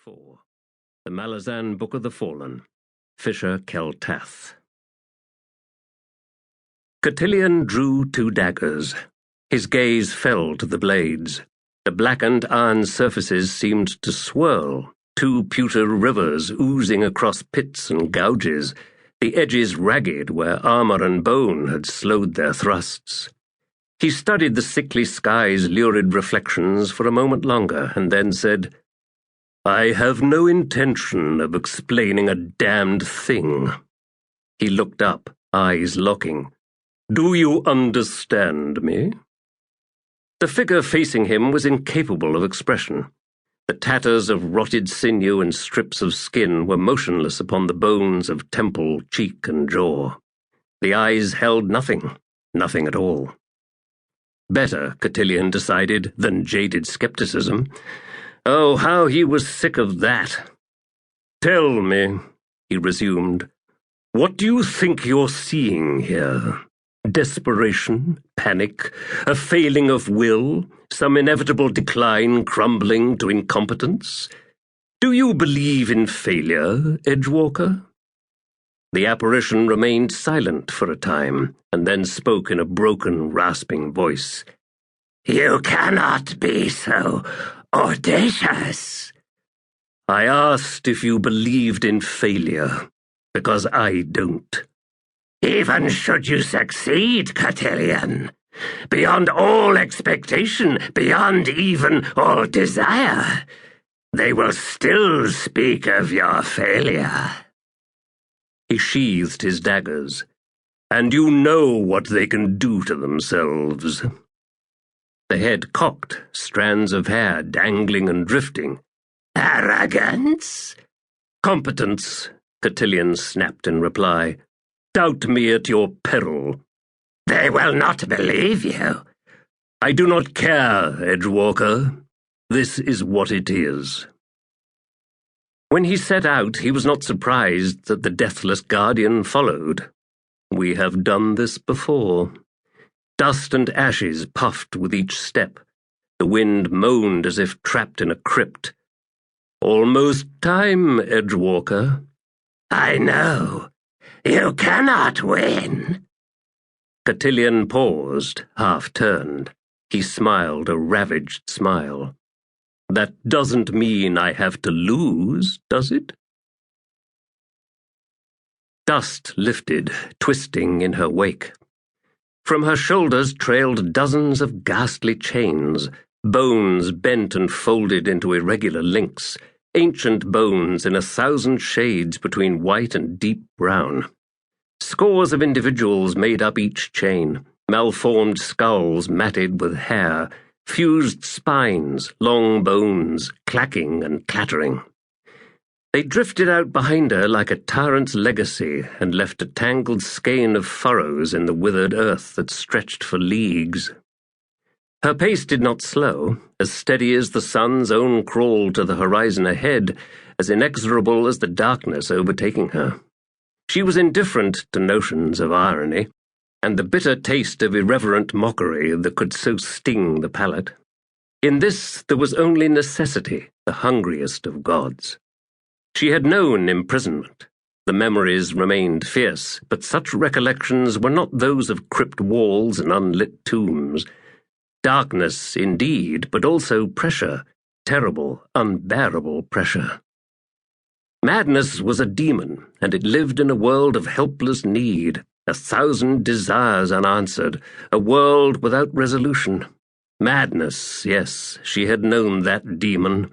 4. The Malazan Book of the Fallen. Fisher Keltath. Cotillion drew 2 daggers. His gaze fell to the blades. The blackened iron surfaces seemed to swirl, 2 pewter rivers oozing across pits and gouges, the edges ragged where armor and bone had slowed their thrusts. He studied the sickly sky's lurid reflections for a moment longer, and then said, "I have no intention of explaining a damned thing." He looked up, eyes locking. "Do you understand me?" The figure facing him was incapable of expression. The tatters of rotted sinew and strips of skin were motionless upon the bones of temple, cheek, and jaw. The eyes held nothing, nothing at all. Better, Cotillion decided, than jaded skepticism. Oh, how he was sick of that. "Tell me," he resumed, "what do you think you're seeing here? Desperation, panic, a failing of will, some inevitable decline crumbling to incompetence? Do you believe in failure, Edgewalker?" The apparition remained silent for a time, and then spoke in a broken, rasping voice. "You cannot be so audacious." "I asked if you believed in failure, because I don't." "Even should you succeed, Cotillion, beyond all expectation, beyond even all desire, they will still speak of your failure." He sheathed his daggers. "And you know what they can do to themselves." The head cocked, strands of hair dangling and drifting. "Arrogance?" "Competence," Cotillion snapped in reply. "Doubt me at your peril." "They will not believe you." "I do not care, Edgewalker. This is what it is." When he set out, he was not surprised that the deathless guardian followed. We have done this before. Dust and ashes puffed with each step. The wind moaned as if trapped in a crypt. "Almost time, Edgewalker." "I know. You cannot win." Cotillion paused, half-turned. He smiled a ravaged smile. "That doesn't mean I have to lose, does it?" Dust lifted, twisting in her wake. From her shoulders trailed dozens of ghastly chains, bones bent and folded into irregular links, ancient bones in 1,000 shades between white and deep brown. Scores of individuals made up each chain, malformed skulls matted with hair, fused spines, long bones, clacking and clattering. They drifted out behind her like a tyrant's legacy and left a tangled skein of furrows in the withered earth that stretched for leagues. Her pace did not slow, as steady as the sun's own crawl to the horizon ahead, as inexorable as the darkness overtaking her. She was indifferent to notions of irony, and the bitter taste of irreverent mockery that could so sting the palate. In this there was only necessity, the hungriest of gods. She had known imprisonment. The memories remained fierce, but such recollections were not those of crypt walls and unlit tombs. Darkness, indeed, but also pressure, terrible, unbearable pressure. Madness was a demon, and it lived in a world of helpless need, 1,000 desires unanswered, a world without resolution. Madness, yes, she had known that demon.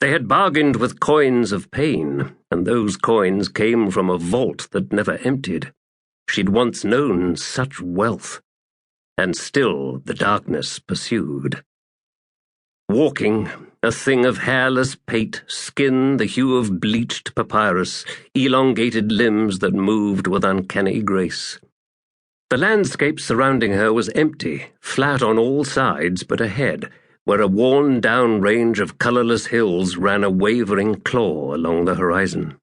They had bargained with coins of pain, and those coins came from a vault that never emptied. She'd once known such wealth. And still the darkness pursued. Walking, a thing of hairless pate, skin the hue of bleached papyrus, elongated limbs that moved with uncanny grace. The landscape surrounding her was empty, flat on all sides but ahead, where a worn-down range of colourless hills ran a wavering claw along the horizon.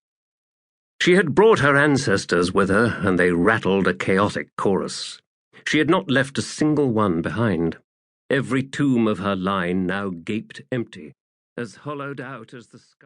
She had brought her ancestors with her, and they rattled a chaotic chorus. She had not left a single one behind. Every tomb of her line now gaped empty, as hollowed out as the sky.